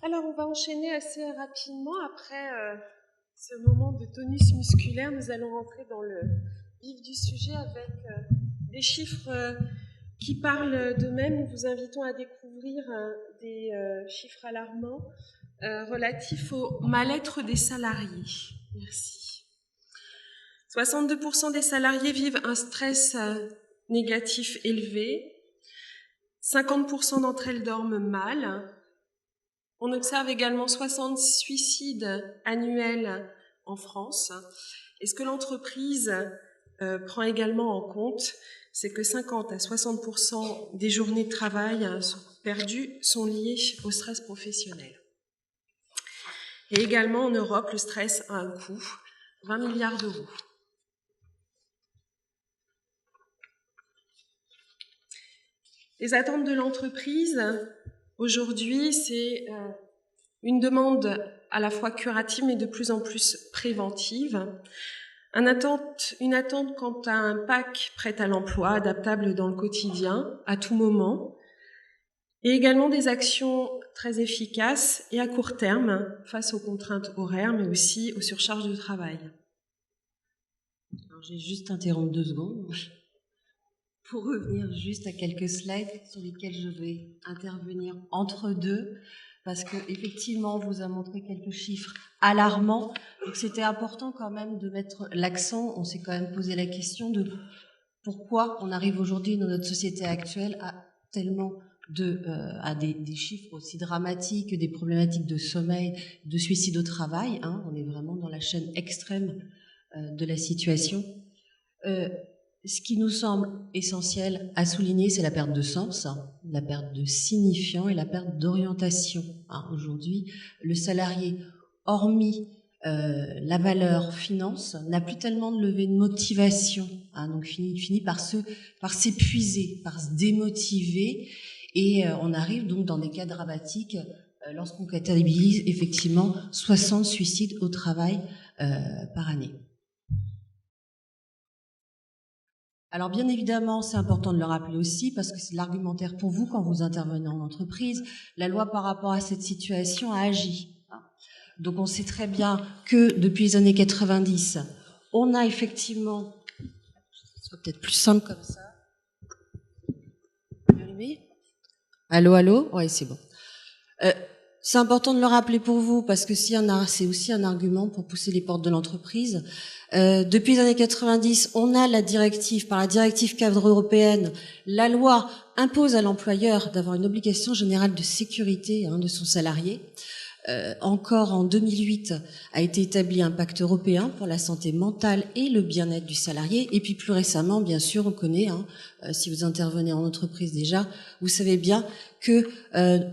Alors, on va enchaîner assez rapidement. Après ce moment de tonus musculaire, nous allons rentrer dans le vif du sujet avec des chiffres qui parlent d'eux-mêmes. Nous vous invitons à découvrir des chiffres alarmants relatifs au mal-être des salariés. Merci. 62% des salariés vivent un stress négatif élevé. 50% d'entre elles dorment mal. On observe également 60 suicides annuels en France. Et ce que l'entreprise prend également en compte, c'est que 50 à 60% des journées de travail perdues sont liées au stress professionnel. Et également en Europe, le stress a un coût, 20 milliards d'euros. Les attentes de l'entreprise, aujourd'hui, c'est une demande à la fois curative mais de plus en plus préventive. Une attente quant à un PAC prêt à l'emploi, adaptable dans le quotidien, à tout moment. Et également des actions très efficaces et à court terme face aux contraintes horaires, mais aussi aux surcharges de travail. Alors, je vais juste interrompre 2 secondes pour revenir juste à quelques slides sur lesquels je vais intervenir entre deux, parce que effectivement, on vous a montré quelques chiffres alarmants. Donc, c'était important quand même de mettre l'accent. On s'est quand même posé la question de pourquoi on arrive aujourd'hui dans notre société actuelle à tellement à des chiffres aussi dramatiques, des problématiques de sommeil, de suicide au travail. Hein. On est vraiment dans la chaîne extrême de la situation. Ce qui nous semble essentiel à souligner, c'est la perte de sens, la perte de signifiant et la perte d'orientation. Aujourd'hui, le salarié, hormis la valeur finance, n'a plus tellement de levée de motivation, donc finit par s'épuiser, par se démotiver, et on arrive donc dans des cas dramatiques lorsqu'on comptabilise effectivement 60 suicides au travail par année. Alors bien évidemment, c'est important de le rappeler aussi parce que c'est l'argumentaire pour vous quand vous intervenez en entreprise. La loi par rapport à cette situation a agi. Donc on sait très bien que depuis les années 90, on a effectivement... Ce sera peut-être plus simple comme ça. Allô, allô? Oui, c'est bon. C'est important de le rappeler pour vous parce que c'est aussi un argument pour pousser les portes de l'entreprise. Depuis les années 90, on a par la directive cadre européenne, la loi impose à l'employeur d'avoir une obligation générale de sécurité de son salarié. Encore en 2008 a été établi un pacte européen pour la santé mentale et le bien-être du salarié. Et puis plus récemment, bien sûr, on connaît, si vous intervenez en entreprise déjà, vous savez bien que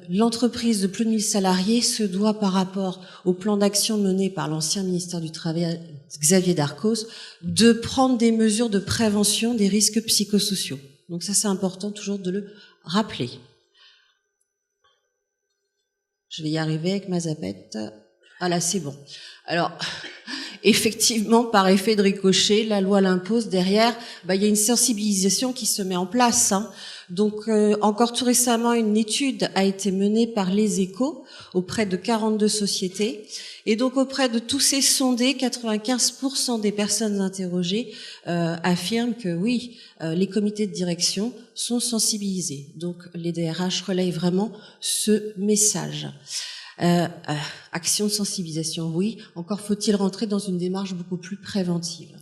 l'entreprise de plus de 1000 salariés se doit, par rapport au plan d'action mené par l'ancien ministère du Travail, Xavier Darcos, de prendre des mesures de prévention des risques psychosociaux. Donc ça, c'est important toujours de le rappeler. Je vais y arriver avec ma zapette. Ah là, c'est bon. Alors, effectivement, par effet de ricochet, la loi l'impose. Derrière, il y a une sensibilisation qui se met en place. Donc, encore tout récemment, une étude a été menée par Les Échos auprès de 42 sociétés. Et donc, auprès de tous ces sondés, 95% des personnes interrogées affirment que oui, les comités de direction sont sensibilisés. Donc, les DRH relayent vraiment ce message. Action de sensibilisation, oui. Encore faut-il rentrer dans une démarche beaucoup plus préventive.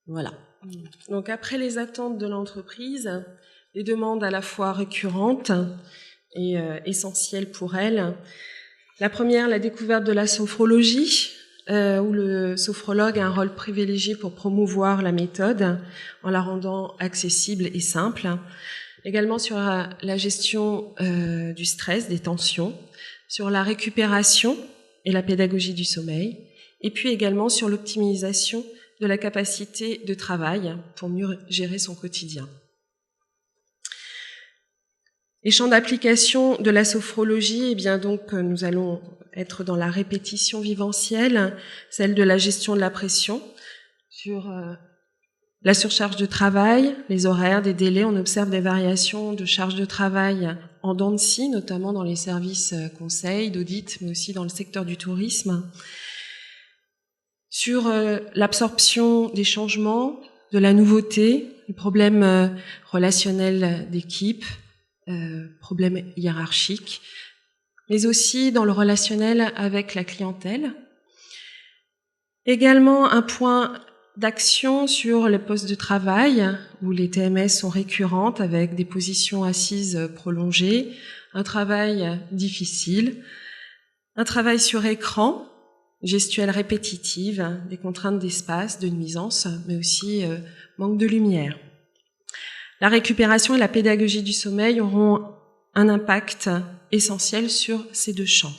Voilà. Donc après les attentes de l'entreprise, les demandes à la fois récurrentes et essentielles pour elle. La première, la découverte de la sophrologie, où le sophrologue a un rôle privilégié pour promouvoir la méthode en la rendant accessible et simple. Également sur la gestion du stress, des tensions, sur la récupération et la pédagogie du sommeil, et puis également sur l'optimisation de la capacité de travail pour mieux gérer son quotidien. Les champs d'application de la sophrologie, donc nous allons être dans la répétition viventielle, celle de la gestion de la pression, sur la surcharge de travail, les horaires, des délais. On observe des variations de charge de travail en dents de scie, notamment dans les services conseils, d'audit, mais aussi dans le secteur du tourisme, sur l'absorption des changements, de la nouveauté, les problèmes relationnels d'équipe, problèmes hiérarchiques, mais aussi dans le relationnel avec la clientèle. Également un point d'action sur les postes de travail, où les TMS sont récurrentes avec des positions assises prolongées, un travail difficile, un travail sur écran, gestuelle répétitive, des contraintes d'espace, de nuisance, mais aussi manque de lumière. La récupération et la pédagogie du sommeil auront un impact essentiel sur ces deux champs.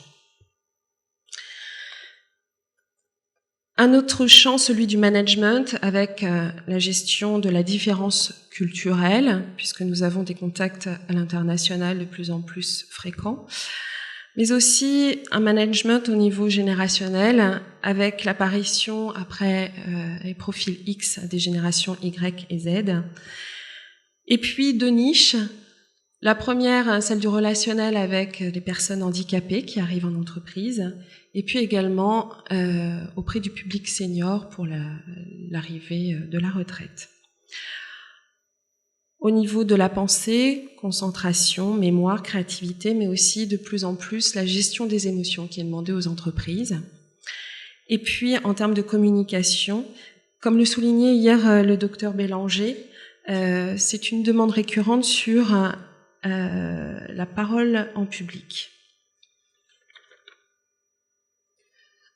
Un autre champ, celui du management, avec la gestion de la différence culturelle, puisque nous avons des contacts à l'international de plus en plus fréquents, mais aussi un management au niveau générationnel, avec l'apparition après les profils X des générations Y et Z. Et puis deux niches. La première, celle du relationnel avec les personnes handicapées qui arrivent en entreprise, et puis également auprès du public senior pour l'arrivée de la retraite. Au niveau de la pensée, concentration, mémoire, créativité, mais aussi de plus en plus la gestion des émotions qui est demandée aux entreprises. Et puis en termes de communication, comme le soulignait hier le docteur Bélanger, c'est une demande récurrente sur la parole en public.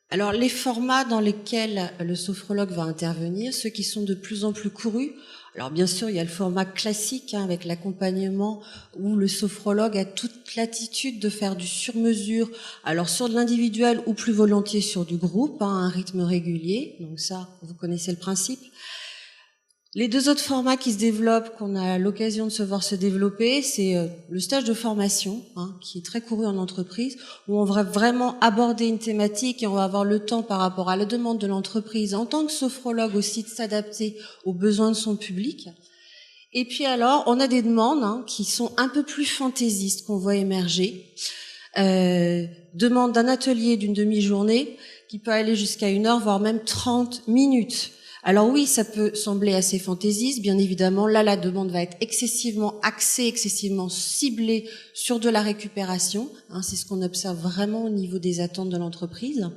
Alors, les formats dans lesquels le sophrologue va intervenir, ceux qui sont de plus en plus courus, alors bien sûr, il y a le format classique avec l'accompagnement où le sophrologue a toute latitude de faire du sur-mesure, alors sur de l'individuel ou plus volontiers sur du groupe, un rythme régulier, donc ça, vous connaissez le principe. Les deux autres formats qui se développent, qu'on a l'occasion de se voir se développer, c'est le stage de formation, qui est très couru en entreprise, où on va vraiment aborder une thématique et on va avoir le temps par rapport à la demande de l'entreprise, en tant que sophrologue aussi, de s'adapter aux besoins de son public. Et puis alors, on a des demandes qui sont un peu plus fantaisistes qu'on voit émerger. Demande d'un atelier d'une demi-journée qui peut aller jusqu'à 1 heure, voire même 30 minutes. Alors oui, ça peut sembler assez fantaisiste, bien évidemment. Là, la demande va être excessivement axée, excessivement ciblée sur de la récupération. C'est ce qu'on observe vraiment au niveau des attentes de l'entreprise.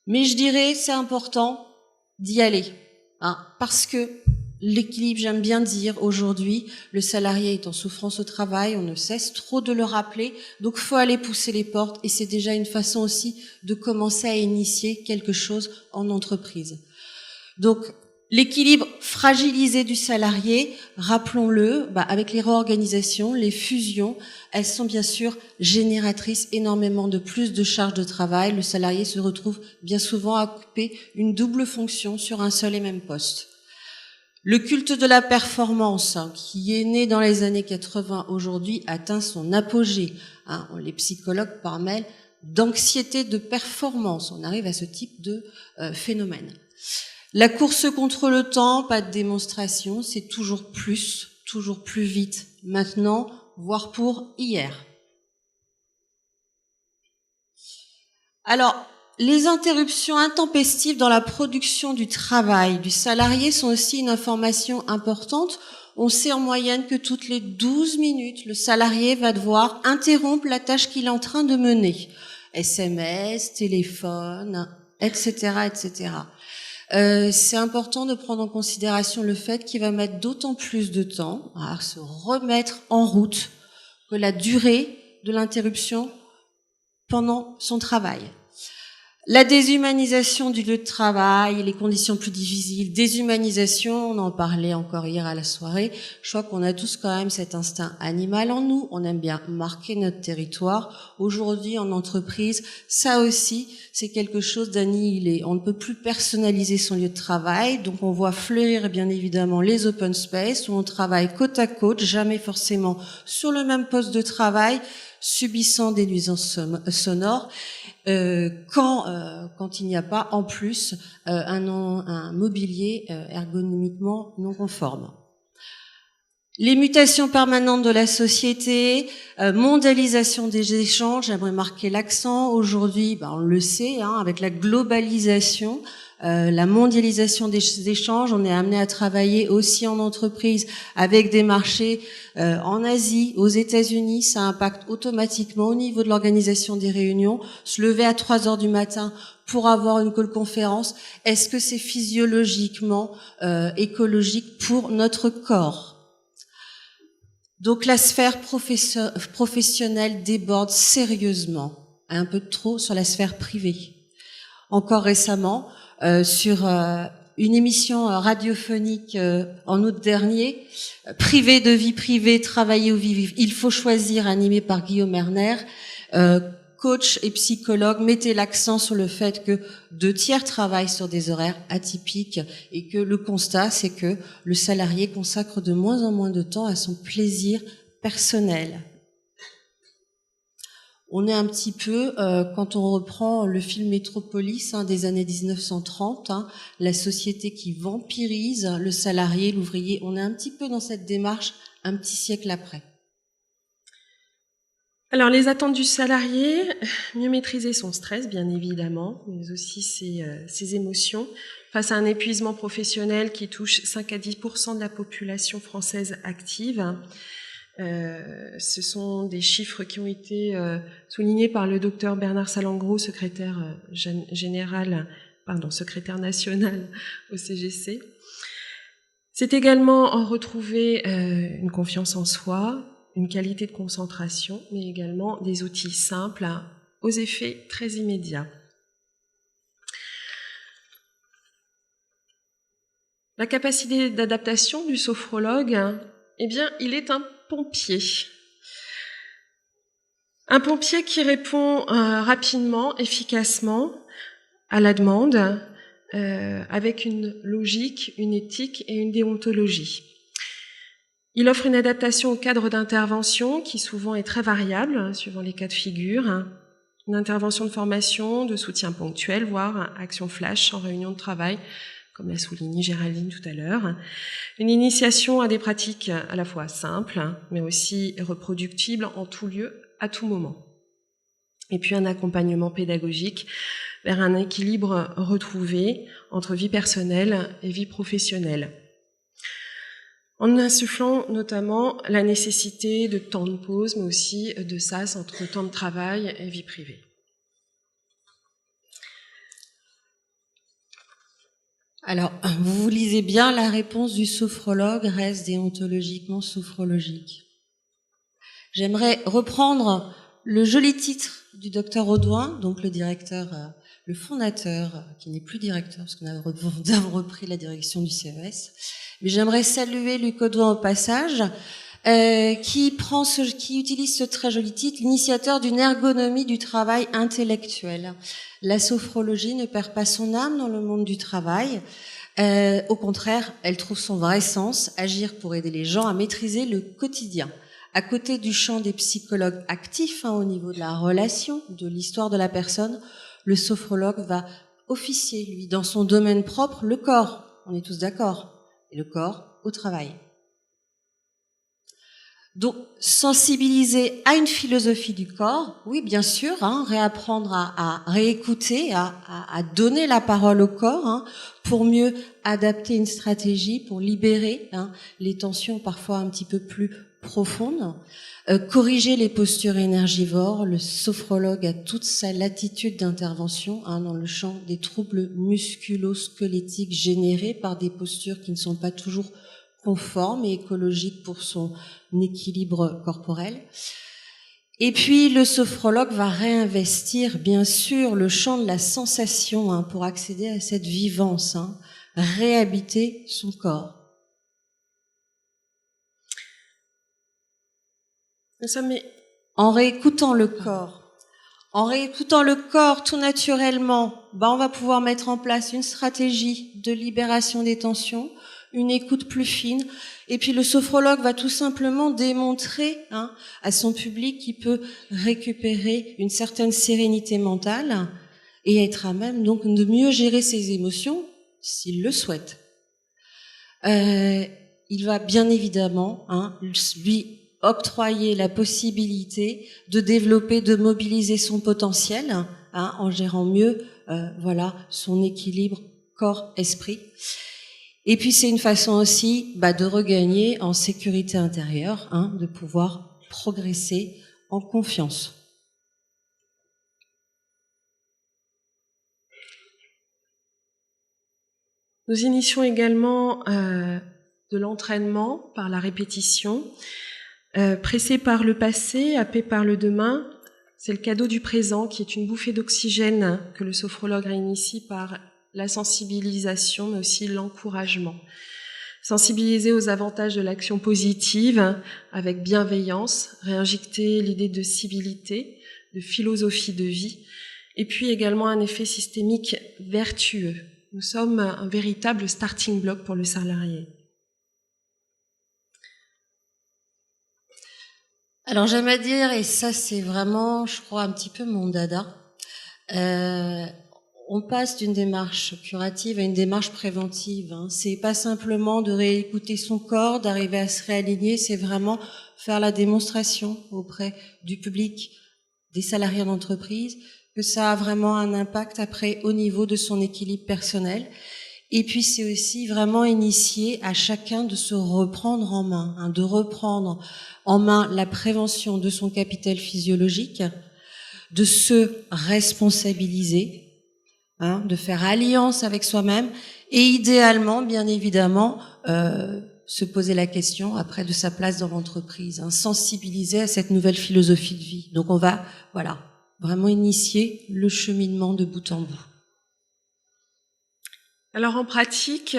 Mais je dirais, c'est important d'y aller. Parce que l'équilibre, j'aime bien dire, aujourd'hui, le salarié est en souffrance au travail, on ne cesse trop de le rappeler, donc il faut aller pousser les portes, et c'est déjà une façon aussi de commencer à initier quelque chose en entreprise. Donc, l'équilibre fragilisé du salarié, rappelons-le, avec les réorganisations, les fusions, elles sont bien sûr génératrices énormément de plus de charges de travail. Le salarié se retrouve bien souvent à occuper une double fonction sur un seul et même poste. Le culte de la performance, qui est né dans les années 80 aujourd'hui, atteint son apogée. Les psychologues parlent d'anxiété de performance. On arrive à ce type de phénomène. La course contre le temps, pas de démonstration, c'est toujours plus vite, maintenant, voire pour hier. Alors, les interruptions intempestives dans la production du travail du salarié sont aussi une information importante. On sait en moyenne que toutes les 12 minutes, le salarié va devoir interrompre la tâche qu'il est en train de mener. SMS, téléphone, etc., etc. C'est important de prendre en considération le fait qu'il va mettre d'autant plus de temps à se remettre en route que la durée de l'interruption pendant son travail. La déshumanisation du lieu de travail, les conditions plus difficiles, déshumanisation, on en parlait encore hier à la soirée, je crois qu'on a tous quand même cet instinct animal en nous, on aime bien marquer notre territoire. Aujourd'hui, en entreprise, ça aussi, c'est quelque chose d'annihilé. On ne peut plus personnaliser son lieu de travail, donc on voit fleurir bien évidemment les open space, où on travaille côte à côte, jamais forcément sur le même poste de travail, subissant des nuisances sonores, quand il n'y a pas en plus un mobilier ergonomiquement non conforme. Les mutations permanentes de la société, mondialisation des échanges, j'aimerais marquer l'accent. Aujourd'hui, on le sait, avec la globalisation, la mondialisation des échanges, on est amené à travailler aussi en entreprise avec des marchés en Asie, aux États-Unis. Ça impacte automatiquement au niveau de l'organisation des réunions. Se lever à 3 heures du matin pour avoir une call conférence, est-ce que c'est physiologiquement écologique pour notre corps? Donc la sphère professionnelle déborde sérieusement, un peu trop sur la sphère privée. Encore récemment, sur une émission radiophonique en août dernier, Privé de vie privée, travailler ou vivre, il faut choisir, animé par Guillaume Erner, coach et psychologue, mettez l'accent sur le fait que 2/3 travaillent sur des horaires atypiques et que le constat, c'est que le salarié consacre de moins en moins de temps à son plaisir personnel. On est un petit peu, quand on reprend le film Métropolis des années 1930, la société qui vampirise le salarié, l'ouvrier, on est un petit peu dans cette démarche un petit siècle après. Alors, les attentes du salarié, mieux maîtriser son stress, bien évidemment, mais aussi ses émotions, face à un épuisement professionnel qui touche 5 à 10% de la population française active. Ce sont des chiffres qui ont été soulignés par le docteur Bernard Salengro, secrétaire national au CGC. C'est également retrouver une confiance en soi, une qualité de concentration, mais également des outils simples aux effets très immédiats. La capacité d'adaptation du sophrologue, eh bien, il est un pompier. Un pompier qui répond rapidement, efficacement à la demande, avec une logique, une éthique et une déontologie. Il offre une adaptation au cadre d'intervention qui souvent est très variable, suivant les cas de figure. Une intervention de formation, de soutien ponctuel, voire action flash en réunion de travail, comme l'a souligné Géraldine tout à l'heure. Une initiation à des pratiques à la fois simples, mais aussi reproductibles en tout lieu, à tout moment. Et puis un accompagnement pédagogique vers un équilibre retrouvé entre vie personnelle et vie professionnelle, en insufflant notamment la nécessité de temps de pause, mais aussi de sas entre temps de travail et vie privée. Alors, vous lisez bien, la réponse du sophrologue reste déontologiquement sophrologique. J'aimerais reprendre le joli titre du docteur Audouin, donc le directeur, le fondateur, qui n'est plus directeur, parce qu'on a repris la direction du CES. Mais j'aimerais saluer Luc Audouin au passage, qui utilise ce très joli titre, l'initiateur d'une ergonomie du travail intellectuel. La sophrologie ne perd pas son âme dans le monde du travail. Au contraire, elle trouve son vrai sens, agir pour aider les gens à maîtriser le quotidien. À côté du champ des psychologues actifs, au niveau de la relation, de l'histoire de la personne, le sophrologue va officier, lui, dans son domaine propre, le corps. On est tous d'accord. Et le corps au travail. Donc, sensibiliser à une philosophie du corps, oui, bien sûr, réapprendre à réécouter, à donner la parole au corps, pour mieux adapter une stratégie, pour libérer les tensions parfois un petit peu plus profondes, corriger les postures énergivores. Le sophrologue a toute sa latitude d'intervention dans le champ des troubles musculo-squelettiques générés par des postures qui ne sont pas toujours conformes et écologiques pour son équilibre corporel. Et puis le sophrologue va réinvestir bien sûr le champ de la sensation pour accéder à cette vivance, réhabiter son corps. En réécoutant le corps, tout naturellement, on va pouvoir mettre en place une stratégie de libération des tensions, une écoute plus fine, et puis le sophrologue va tout simplement démontrer à son public qu'il peut récupérer une certaine sérénité mentale et être à même donc de mieux gérer ses émotions s'il le souhaite. il va bien évidemment lui octroyer la possibilité de développer, de mobiliser son potentiel en gérant mieux son équilibre corps-esprit. Et puis c'est une façon aussi de regagner en sécurité intérieure, de pouvoir progresser en confiance. Nous initions également de l'entraînement par la répétition. Pressé par le passé, happé par le demain, c'est le cadeau du présent qui est une bouffée d'oxygène que le sophrologue réinitie par la sensibilisation, mais aussi l'encouragement. Sensibiliser aux avantages de l'action positive avec bienveillance, réinjecter l'idée de civilité, de philosophie de vie, et puis également un effet systémique vertueux. Nous sommes un véritable starting block pour le salarié. Alors j'aime à dire, et ça c'est vraiment, je crois, un petit peu mon dada, on passe d'une démarche curative à une démarche préventive. C'est pas simplement de réécouter son corps, d'arriver à se réaligner, c'est vraiment faire la démonstration auprès du public, des salariés d'entreprise, que ça a vraiment un impact après au niveau de son équilibre personnel. Et puis c'est aussi vraiment initier à chacun de se reprendre en main, de reprendre en main la prévention de son capital physiologique, de se responsabiliser, de faire alliance avec soi-même et idéalement, bien évidemment, se poser la question après de sa place dans l'entreprise, sensibiliser à cette nouvelle philosophie de vie. Donc on va, vraiment initier le cheminement de bout en bout. Alors en pratique,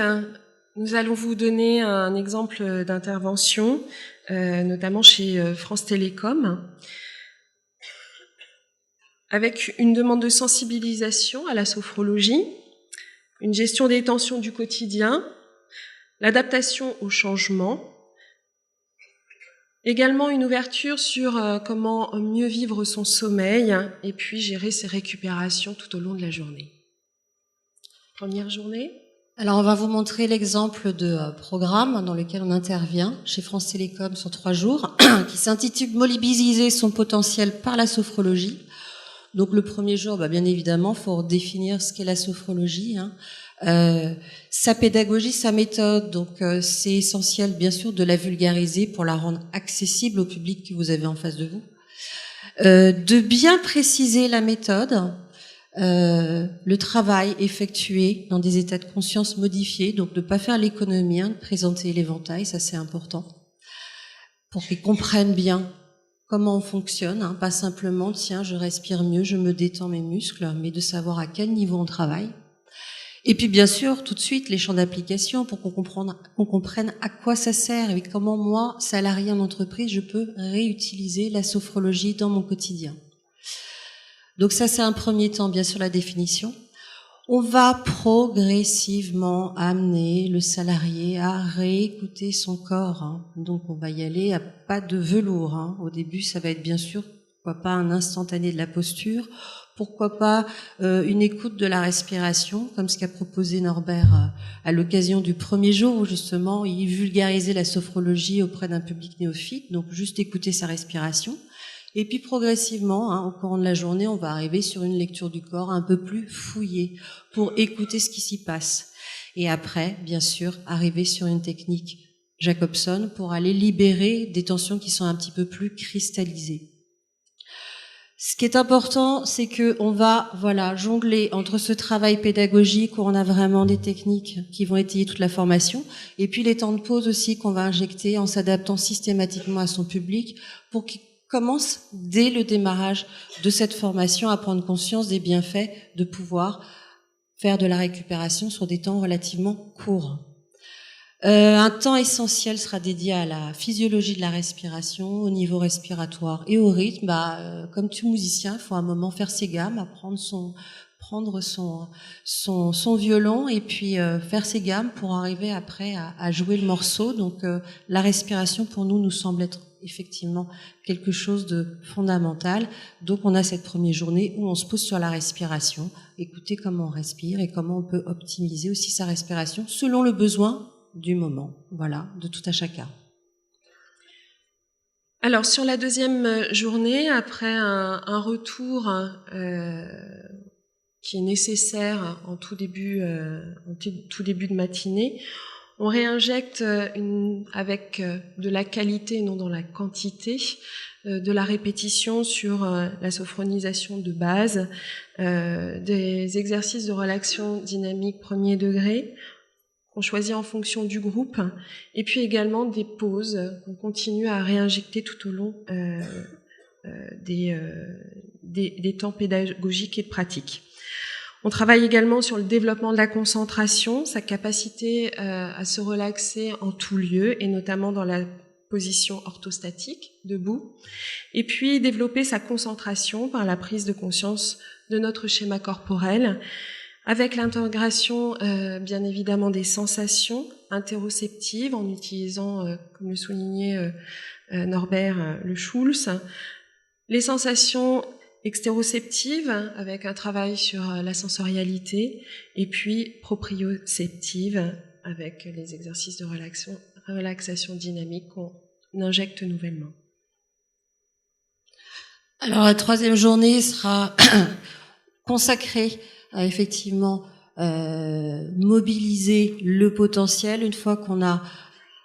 nous allons vous donner un exemple d'intervention, notamment chez France Télécom, avec une demande de sensibilisation à la sophrologie, une gestion des tensions du quotidien, l'adaptation au changement, également une ouverture sur comment mieux vivre son sommeil et puis gérer ses récupérations tout au long de la journée. Première journée. Alors on va vous montrer l'exemple de programme dans lequel on intervient chez France Télécom sur 3 jours, qui s'intitule « Mobiliser son potentiel par la sophrologie ». Donc le premier jour, bien évidemment, il faut définir ce qu'est la sophrologie, sa pédagogie, sa méthode. Donc c'est essentiel, bien sûr, de la vulgariser pour la rendre accessible au public que vous avez en face de vous. De bien préciser la méthode, le travail effectué dans des états de conscience modifiés, donc de ne pas faire l'économie, de présenter l'éventail, ça c'est important, pour qu'ils comprennent bien comment on fonctionne, pas simplement, tiens, je respire mieux, je me détends mes muscles, mais de savoir à quel niveau on travaille. Et puis bien sûr, tout de suite, les champs d'application pour qu'on comprenne à quoi ça sert et comment moi, salarié en entreprise, je peux réutiliser la sophrologie dans mon quotidien. Donc ça, c'est un premier temps, bien sûr, la définition. On va progressivement amener le salarié à réécouter son corps. Donc on va y aller à pas de velours. Au début, ça va être bien sûr, pourquoi pas un instantané de la posture, pourquoi pas une écoute de la respiration, comme ce qu'a proposé Norbert à l'occasion du premier jour où justement il vulgarisait la sophrologie auprès d'un public néophyte, donc juste écouter sa respiration. Et puis progressivement, au cours de la journée, on va arriver sur une lecture du corps un peu plus fouillée pour écouter ce qui s'y passe. Et après, bien sûr, arriver sur une technique Jacobson pour aller libérer des tensions qui sont un petit peu plus cristallisées. Ce qui est important, c'est que on va, jongler entre ce travail pédagogique où on a vraiment des techniques qui vont étayer toute la formation, et puis les temps de pause aussi qu'on va injecter en s'adaptant systématiquement à son public pour qu'il commence dès le démarrage de cette formation à prendre conscience des bienfaits de pouvoir faire de la récupération sur des temps relativement courts. Un temps essentiel sera dédié à la physiologie de la respiration, au niveau respiratoire et au rythme. Comme tout musicien, il faut un moment faire ses gammes, apprendre prendre son violon et puis faire ses gammes pour arriver après à jouer le morceau. Donc la respiration pour nous semble être effectivement quelque chose de fondamental. Donc on a cette première journée où on se pose sur la respiration, écouter comment on respire et comment on peut optimiser aussi sa respiration selon le besoin du moment, voilà, de tout à chacun. Alors, sur la deuxième journée, après un retour qui est nécessaire en tout début de matinée, on réinjecte avec de la qualité, non dans la quantité, de la répétition sur la sophronisation de base, des exercices de relaxation dynamique premier degré, qu'on choisit en fonction du groupe, et puis également des pauses qu'on continue à réinjecter tout au long des temps pédagogiques et de pratique. On travaille également sur le développement de la concentration, sa capacité à se relaxer en tout lieu, et notamment dans la position orthostatique, debout, et puis développer sa concentration par la prise de conscience de notre schéma corporel, avec l'intégration bien évidemment des sensations interoceptives en utilisant, comme le soulignait Norbert Le Schulz, les sensations extéroceptives avec un travail sur la sensorialité et puis proprioceptives avec les exercices de relaxation dynamique qu'on injecte nouvellement. Alors la troisième journée sera consacrée à effectivement mobiliser le potentiel une fois qu'on a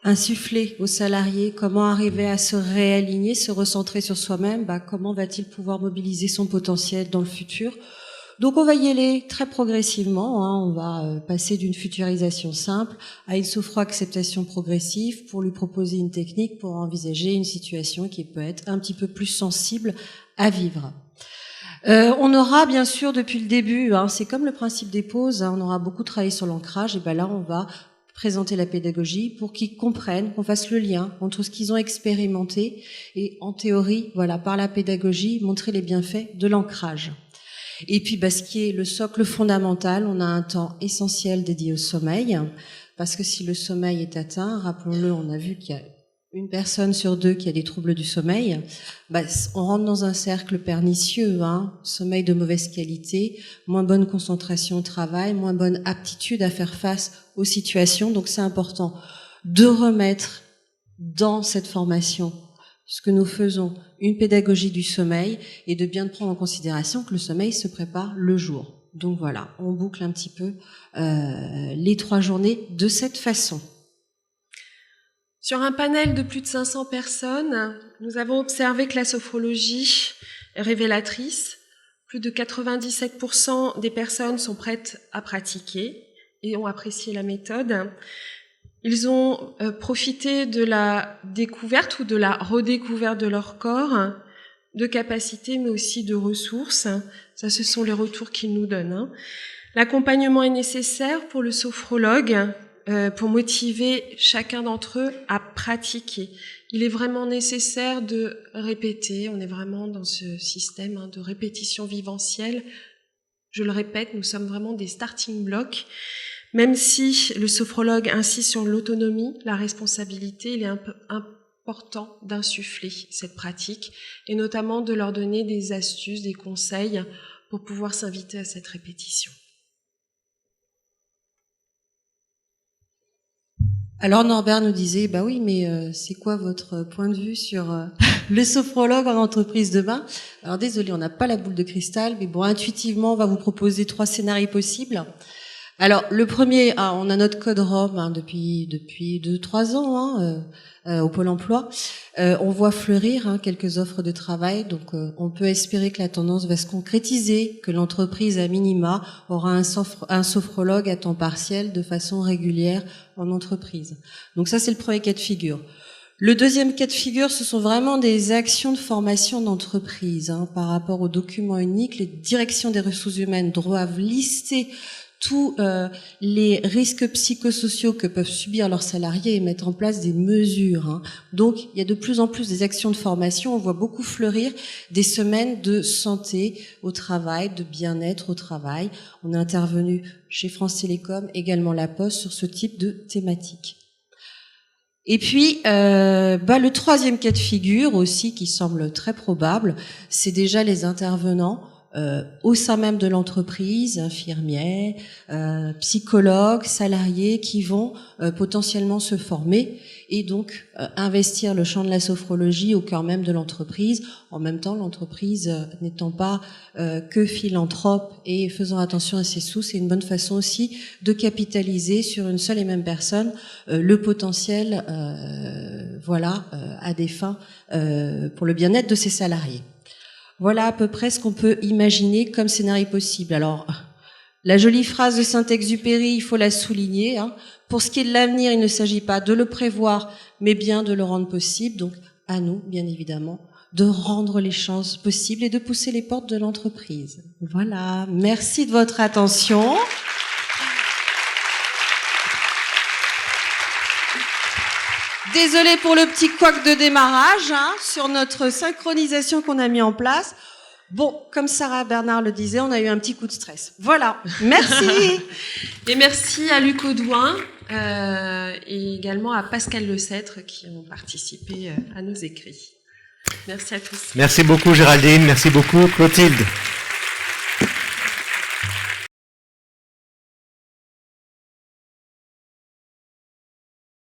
insufflé aux salariés comment arriver à se réaligner, se recentrer sur soi-même, comment va-t-il pouvoir mobiliser son potentiel dans le futur. Donc on va y aller très progressivement, on va passer d'une futurisation simple à une sophro-acceptation progressive pour lui proposer une technique pour envisager une situation qui peut être un petit peu plus sensible à vivre. On aura bien sûr depuis le début, c'est comme le principe des pauses, on aura beaucoup travaillé sur l'ancrage, et là on va présenter la pédagogie pour qu'ils comprennent, qu'on fasse le lien entre ce qu'ils ont expérimenté et en théorie, par la pédagogie, montrer les bienfaits de l'ancrage. Et puis ce qui est le socle fondamental, on a un temps essentiel dédié au sommeil, parce que si le sommeil est atteint, rappelons-le, on a vu qu'il y a une personne sur deux qui a des troubles du sommeil, on rentre dans un cercle pernicieux, sommeil de mauvaise qualité, moins bonne concentration au travail, moins bonne aptitude à faire face aux situations. Donc c'est important de remettre dans cette formation ce que nous faisons, une pédagogie du sommeil, et de bien prendre en considération que le sommeil se prépare le jour. Donc voilà, on boucle un petit peu les 3 journées de cette façon. Sur un panel de plus de 500 personnes, nous avons observé que la sophrologie est révélatrice. Plus de 97% des personnes sont prêtes à pratiquer et ont apprécié la méthode. Ils ont profité de la découverte ou de la redécouverte de leur corps, de capacités mais aussi de ressources. Ça, ce sont les retours qu'ils nous donnent. L'accompagnement est nécessaire pour le sophrologue, pour motiver chacun d'entre eux à pratiquer. Il est vraiment nécessaire de répéter, on est vraiment dans ce système de répétition viventielle. Je le répète, nous sommes vraiment des starting blocks. Même si le sophrologue insiste sur l'autonomie, la responsabilité, il est important d'insuffler cette pratique et notamment de leur donner des astuces, des conseils pour pouvoir s'inviter à cette répétition. Alors Norbert nous disait, oui, mais c'est quoi votre point de vue sur le sophrologue en entreprise demain? Alors désolé, on n'a pas la boule de cristal, mais intuitivement, on va vous proposer 3 scénarios possibles. Alors le premier, on a notre code ROM depuis 2-3 ans au Pôle emploi. On voit fleurir quelques offres de travail, donc on peut espérer que la tendance va se concrétiser, que l'entreprise à minima aura un sophrologue à temps partiel de façon régulière en entreprise. Donc ça, c'est le premier cas de figure. Le deuxième cas de figure, ce sont vraiment des actions de formation d'entreprise. Par rapport au document unique, les directions des ressources humaines doivent lister tous les risques psychosociaux que peuvent subir leurs salariés et mettre en place des mesures. Donc, il y a de plus en plus des actions de formation. On voit beaucoup fleurir des semaines de santé au travail, de bien-être au travail. On est intervenu chez France Télécom, également La Poste, sur ce type de thématique. Et puis, le troisième cas de figure aussi, qui semble très probable, c'est déjà les intervenants au sein même de l'entreprise, infirmiers, psychologues, salariés qui vont potentiellement se former et donc investir le champ de la sophrologie au cœur même de l'entreprise. En même temps, l'entreprise n'étant pas que philanthrope et faisant attention à ses sous, c'est une bonne façon aussi de capitaliser sur une seule et même personne le potentiel, à des fins pour le bien-être de ses salariés. Voilà à peu près ce qu'on peut imaginer comme scénario possible. Alors, la jolie phrase de Saint-Exupéry, il faut la souligner. Pour ce qui est de l'avenir, il ne s'agit pas de le prévoir, mais bien de le rendre possible. Donc, à nous, bien évidemment, de rendre les chances possibles et de pousser les portes de l'entreprise. Voilà. Merci de votre attention. Désolée pour le petit couac de démarrage sur notre synchronisation qu'on a mis en place. Bon, comme Sarah Bernard le disait, on a eu un petit coup de stress. Voilà, merci. Et merci à Luc Audouin et également à Pascal Lecêtre qui ont participé à nos écrits. Merci à tous. Merci beaucoup Géraldine, merci beaucoup Clotilde.